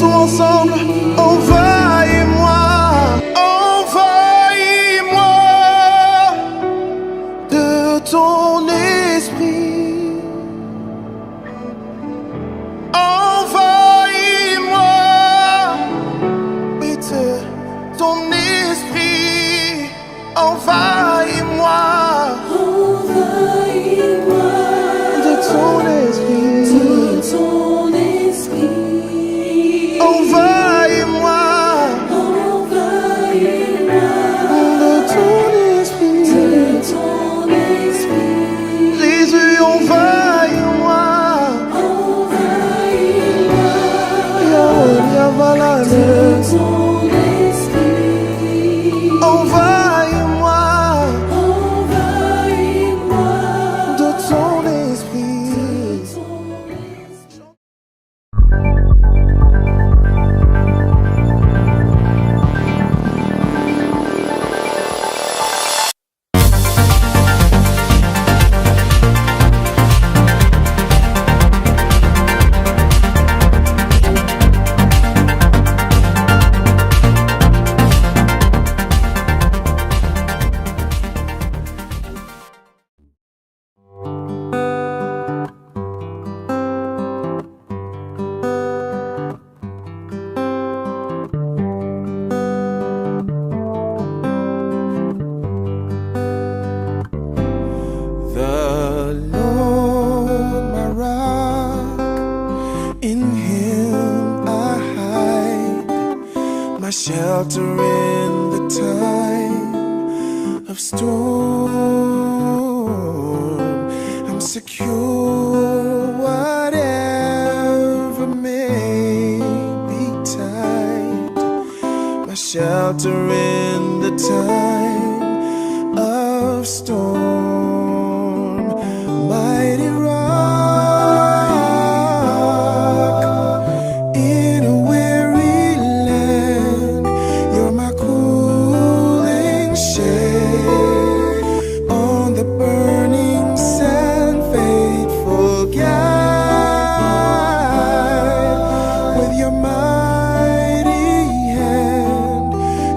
chantons ensemble. Envahis-moi, envahis-moi de ton esprit. Envahis-moi, oui, de ton esprit. Envahis-moi, envahis-moi de ton esprit. de ton esprit. Envahis-moi, Envahis-moi de ton esprit. de ton esprit. Jésus, envahis-moi. Envahis-moi Yahweh, Yavalane. de ton esprit. Envahis-moi Envahis-moi de ton esprit. de ton esprit. The Lord, my rock, in Him I hide, my shelter in the time of storm. I'm secure, whatever may betide, my shelter in the time of storm. Mighty rock in a weary land, you're my cooling shade on the burning sand, faithful guide. With your mighty hand,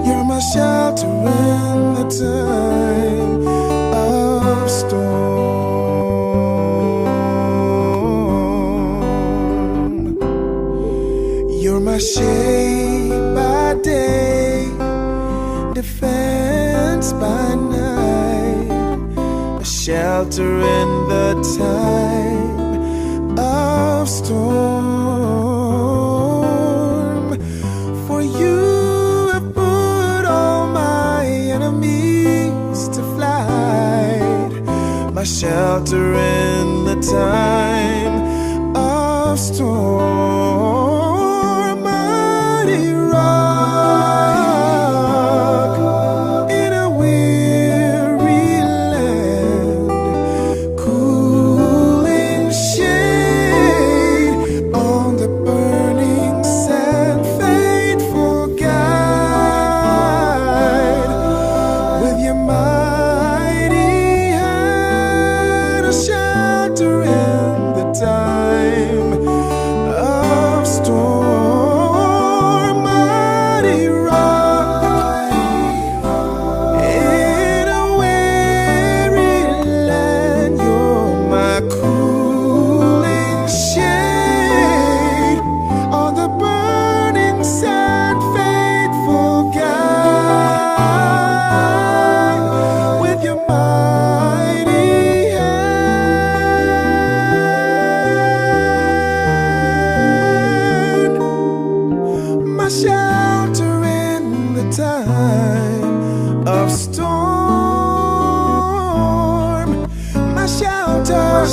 you're my shelter in the time of storm. You're my shade by day, defense by night, a shelter in the time of storm. For you have put all my enemies to flight, my shelter in the time of storm. Mighty rock in a weary land, cooling shade on the burning sand, faithful guide. With your mighty hand, a shelter in the time of storm. Mighty rock in a weary land, you're my cooling shade on the burning sand, faithful guide. With your mighty hand, my shelter in the time of storm. My shelter,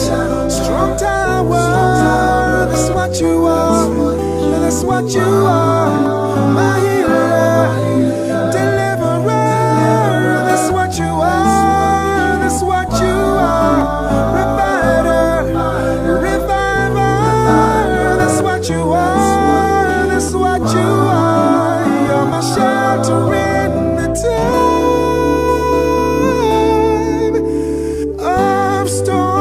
strong tower, that's what you are, that's what you are. My healer, deliverer, that's what you are, that's what you are. Provider, reviver, that's what you are, that's what you are. You're my shelter in the time of storm.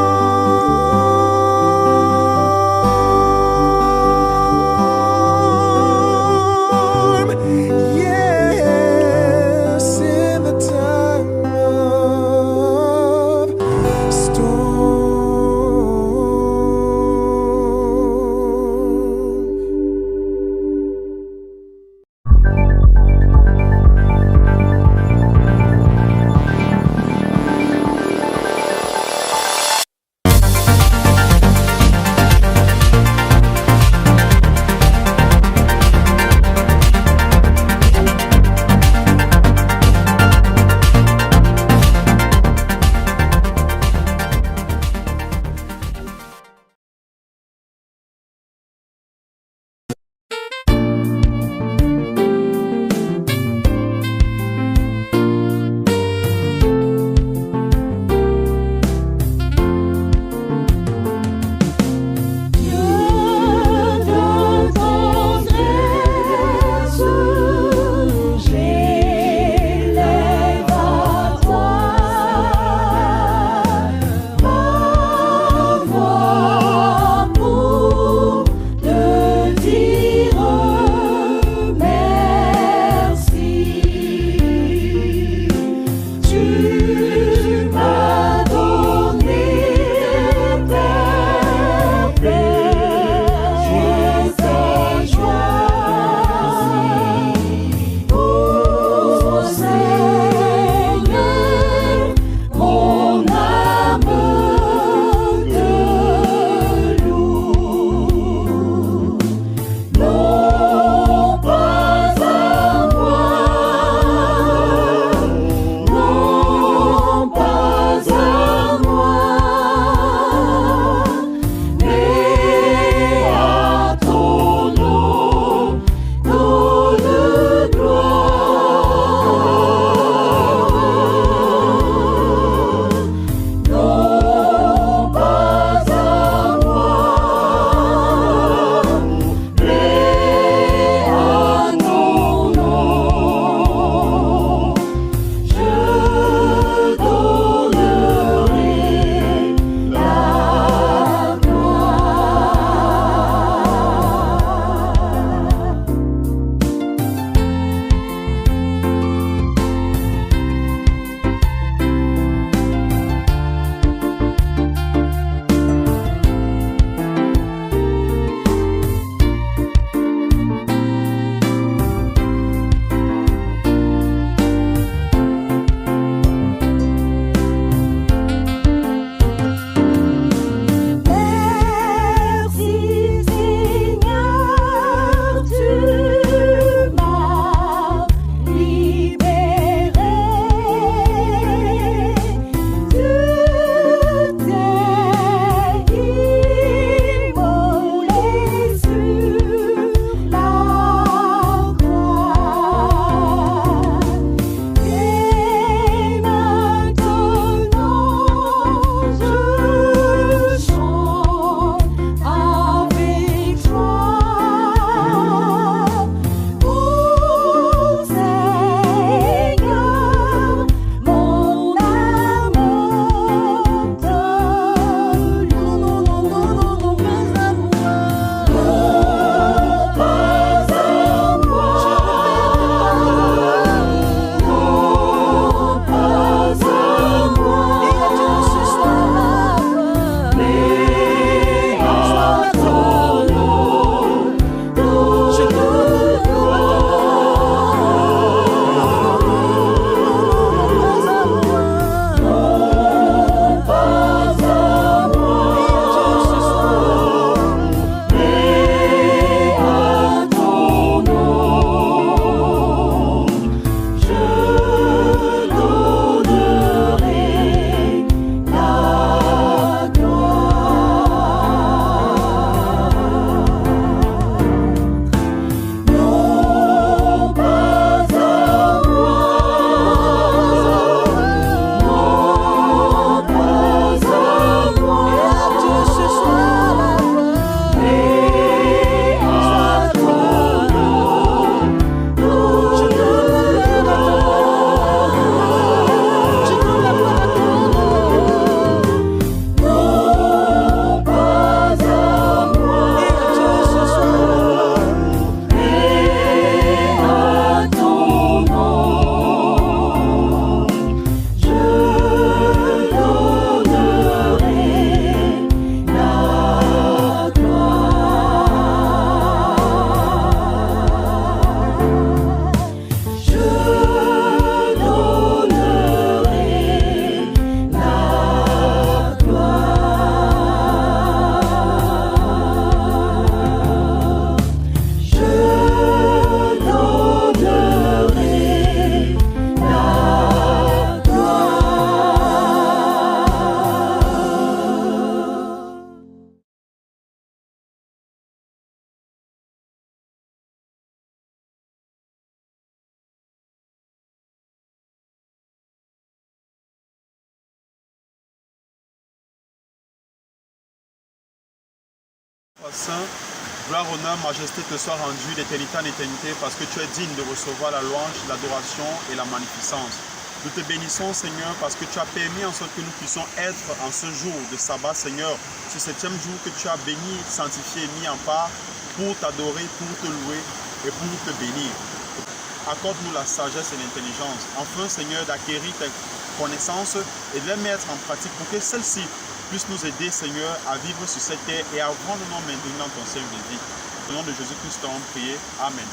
Saint, gloire, honneur, majesté te soit rendue d'éternité en éternité parce que tu es digne de recevoir la louange, l'adoration et la magnificence. Nous te bénissons, Seigneur, parce que tu as permis en sorte que nous puissions être en ce jour de sabbat, Seigneur, ce 7e jour que tu as béni, sanctifié, mis en part pour t'adorer, pour te louer et pour te bénir. Accorde-nous la sagesse et l'intelligence, afin, Seigneur, d'acquérir tes connaissances et de les mettre en pratique pour que celles-ci puissent nous aider, Seigneur, à vivre sur cette terre et à rendre nos maintenant ton Seigneur de vie. Au nom de Jésus-Christ, nous avons prié. Amen.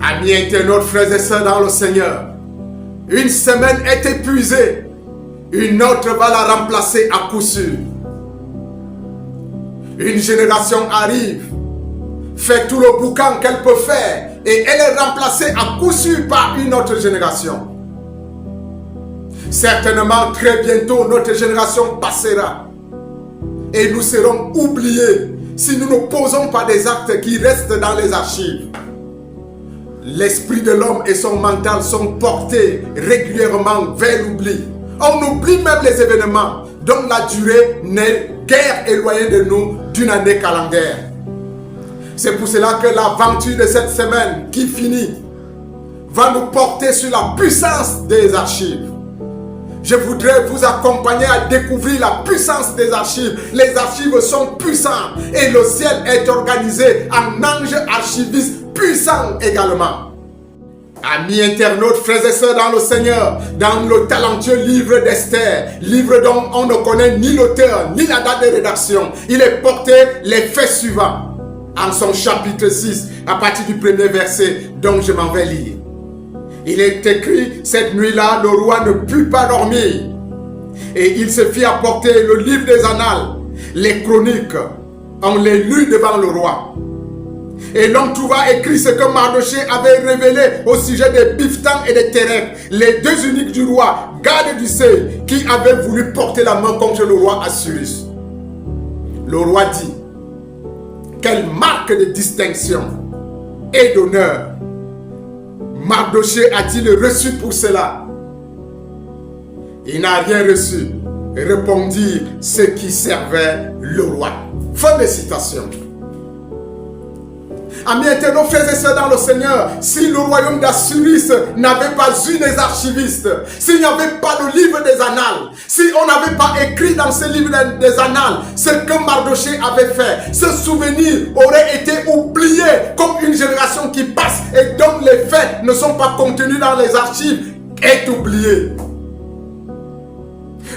Amis internautes, frères et sœurs dans le Seigneur, une semaine est épuisée, une autre va la remplacer à coup sûr. Une génération arrive, fait tout le boucan qu'elle peut faire et elle est remplacée à coup sûr par une autre génération. Certainement, très bientôt, notre génération passera et nous serons oubliés si nous ne posons pas des actes qui restent dans les archives. L'esprit de l'homme et son mental sont portés régulièrement vers l'oubli. On oublie même les événements dont la durée n'est guère éloignée de nous d'une année calendaire. C'est pour cela que l'aventure de cette semaine qui finit va nous porter sur la puissance des archives. Je voudrais vous accompagner à découvrir la puissance des archives. Les archives sont puissantes et le ciel est organisé en anges archivistes puissants également. Amis internautes, frères et sœurs dans le Seigneur, dans le talentueux livre d'Esther, livre dont on ne connaît ni l'auteur ni la date de rédaction, il est porté les faits suivants. En son chapitre 6, à partir du premier verset, dont je m'en vais lire. Il est écrit, cette nuit-là, le roi ne put pas dormir. Et il se fit apporter le livre des annales, les chroniques. On les lut devant le roi. Et l'on trouva écrit ce que Mardochée avait révélé au sujet des Bigthan et des Térecques, les deux eunuques du roi, gardes du seuil, qui avaient voulu porter la main contre le roi Assuérus. Le roi dit, quelle marque de distinction et d'honneur Mardochée a-t-il reçu pour cela? Il n'a rien reçu, répondirent ceux qui servaient le roi. Fin de citation. Amis internautes, frères et sœurs dans le Seigneur, si le royaume d'Assuérus n'avait pas eu des archivistes, s'il n'y avait pas le livre des annales, si on n'avait pas écrit dans ce livre des annales ce que Mardochée avait fait, ce souvenir aurait été oublié comme une génération qui passe et dont les faits ne sont pas contenus dans les archives est oublié.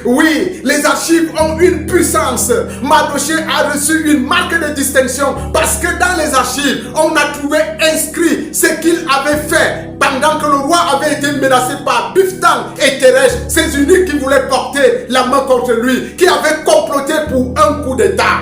Oui, les archives ont une puissance. Mardochée a reçu une marque de distinction parce que dans les archives, on a trouvé inscrit ce qu'il avait fait pendant que le roi avait été menacé par Bigthan et Térecques, ces eunuques qui voulaient porter la main contre lui, qui avaient comploté pour un coup d'État.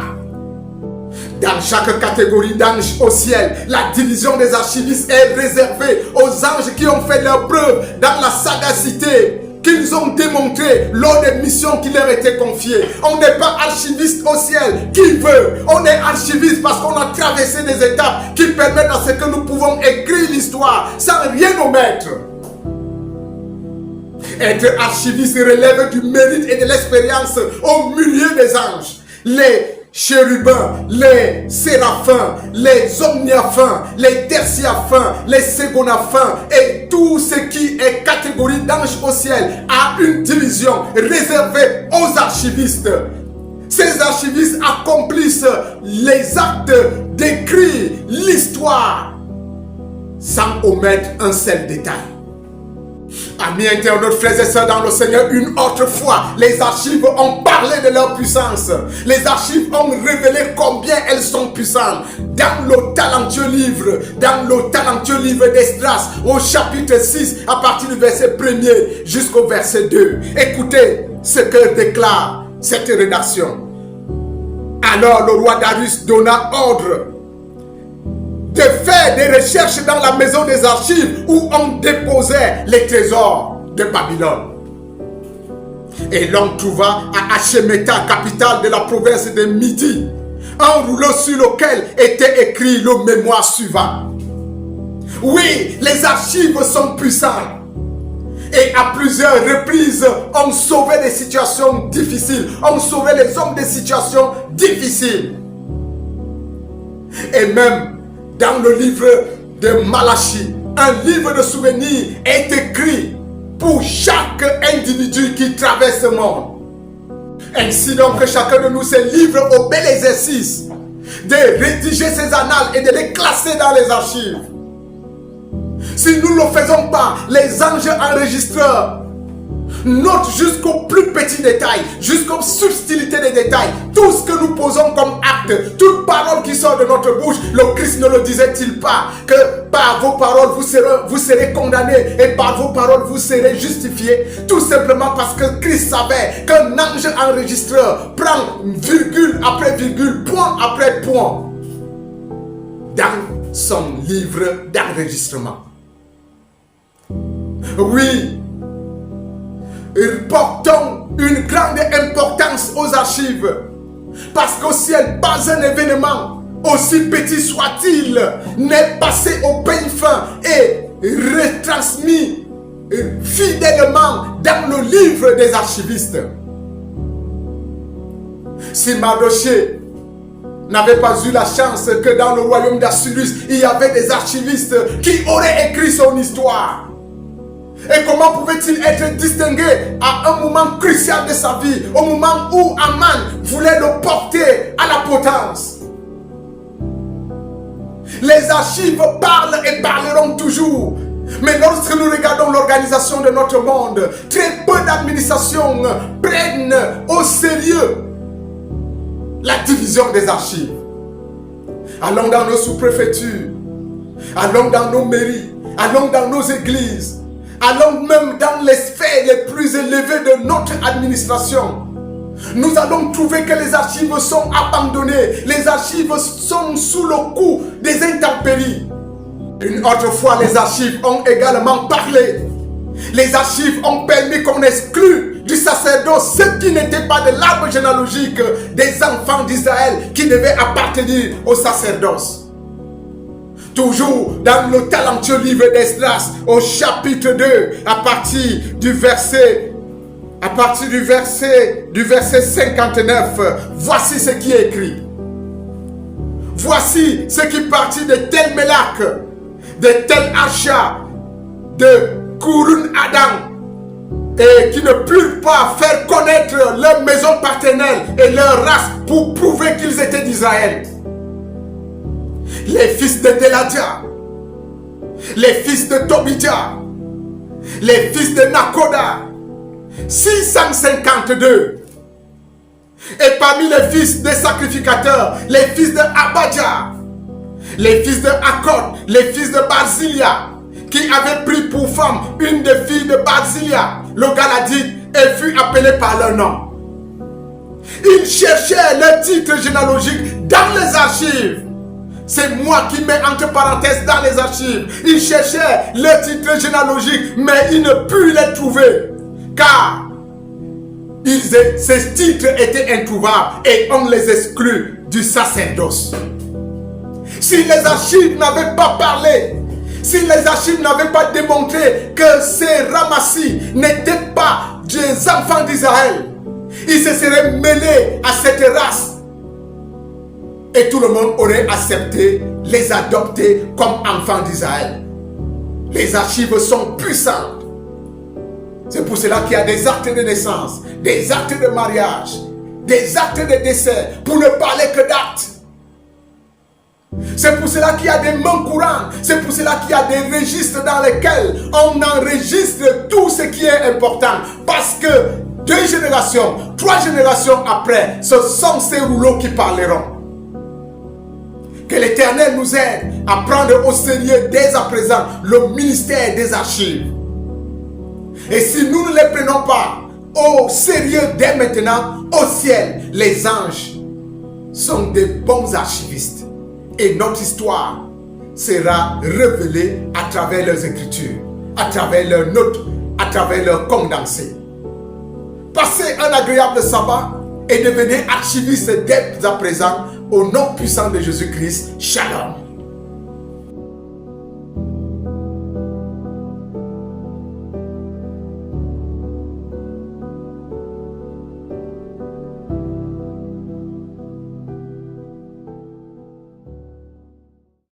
Dans chaque catégorie d'anges au ciel, la division des archivistes est réservée aux anges qui ont fait leur preuve dans la sagacité qu'ils ont démontré lors des missions qui leur étaient confiées. On n'est pas archiviste au ciel qui veut. On est archiviste parce qu'on a traversé des étapes qui permettent à ce que nous pouvons écrire l'histoire sans rien omettre. Être archiviste relève du mérite et de l'expérience au milieu des anges. Les chérubins, les séraphins, les omniaphins, les tertiaphins, les secondaphins et tout ce qui est catégorie d'anges au ciel a une division réservée aux archivistes. Ces archivistes accomplissent les actes d'écrire l'histoire sans omettre un seul détail. Amis internautes, frères et sœurs dans le Seigneur, une autre fois, les archives ont parlé de leur puissance. Les archives ont révélé combien elles sont puissantes. Dans le talentueux livre d'Esdras, au chapitre 6, à partir du verset 1er jusqu'au verset 2. Écoutez ce que déclare cette rédaction. Alors le roi Darius donna ordre de faire des recherches dans la maison des archives où on déposait les trésors de Babylone. Et l'on trouva à Hachemeta, capitale de la province de Midi, un rouleau sur lequel était écrit le mémoire suivant. Oui, les archives sont puissantes. Et à plusieurs reprises, on sauvait des situations difficiles. On sauvait les hommes des situations difficiles. Et même dans le livre de Malachie, un livre de souvenirs est écrit pour chaque individu qui traverse le monde. Ainsi donc, chacun de nous se livre au bel exercice de rédiger ses annales et de les classer dans les archives. Si nous ne le faisons pas, les anges enregistreurs notent jusqu'au plus petit détail, jusqu'aux subtilités des détails, tout ce que nous posons comme acte, toute parole qui sort de notre bouche. Le Christ ne le disait-il pas que par vos paroles vous serez condamnés et par vos paroles vous serez justifiés? Tout simplement parce que Christ savait qu'un ange enregistreur prend virgule après virgule, point après point dans son livre d'enregistrement. Oui, portons une grande importance aux archives, parce qu'au ciel, pas un événement, aussi petit soit-il, n'est passé au peigne fin et retransmis fidèlement dans le livre des archivistes. Si Mardochée n'avait pas eu la chance que dans le royaume d'Assyrus, il y avait des archivistes qui auraient écrit son histoire. Et comment pouvait-il être distingué à un moment crucial de sa vie, au moment où Aman voulait le porter à la potence? Les archives parlent et parleront toujours. Mais lorsque nous regardons l'organisation de notre monde, très peu d'administrations prennent au sérieux la division des archives. Allons dans nos sous-préfectures, allons dans nos mairies, allons dans nos églises, allons même dans les sphères les plus élevées de notre administration. Nous allons trouver que les archives sont abandonnées. Les archives sont sous le coup des intempéries. Une autre fois, les archives ont également parlé. Les archives ont permis qu'on exclue du sacerdoce ceux qui n'étaient pas de l'arbre généalogique des enfants d'Israël qui devaient appartenir au sacerdoce. Toujours dans le talentueux livre d'Esdras, au chapitre 2, à partir du verset 59, voici ce qui est écrit. Voici ce qui partit de Tel Melach, de Tel Archa, de Kurun Adam, et qui ne purent pas faire connaître leur maison paternelle et leur race pour prouver qu'ils étaient d'Israël. Les fils de Deladia, les fils de Tobidja, les fils de Nakoda, 652. Et parmi les fils des sacrificateurs, les fils de Abadja, les fils de Akkod, les fils de Barzilia, qui avaient pris pour femme une des filles de Barzilia, le Galadite, et fut appelé par leur nom. Ils cherchaient le titre généalogique dans les archives. C'est moi qui mets entre parenthèses dans les archives. Ils cherchaient le titre généalogique, mais ils ne purent les trouver. Car ces titres étaient introuvables et on les exclut du sacerdoce. Si les archives n'avaient pas parlé, si les archives n'avaient pas démontré que ces ramassis n'étaient pas des enfants d'Israël, ils se seraient mêlés à cette race. Et tout le monde aurait accepté, les adopter comme enfants d'Israël. Les archives sont puissantes. C'est pour cela qu'il y a des actes de naissance, des actes de mariage, des actes de décès, pour ne parler que d'actes. C'est pour cela qu'il y a des mains courantes. C'est pour cela qu'il y a des registres dans lesquels on enregistre tout ce qui est important. Parce que 2 générations, 3 générations après, ce sont ces rouleaux qui parleront. Que l'Éternel nous aide à prendre au sérieux dès à présent le ministère des archives. Et si nous ne les prenons pas au sérieux dès maintenant, au ciel, les anges sont des bons archivistes. Et notre histoire sera révélé à travers leurs écritures, à travers leurs notes, à travers leurs condensés. Passez un agréable sabbat et devenez archivistes dès à présent au nom puissant de Jésus-Christ. Shalom.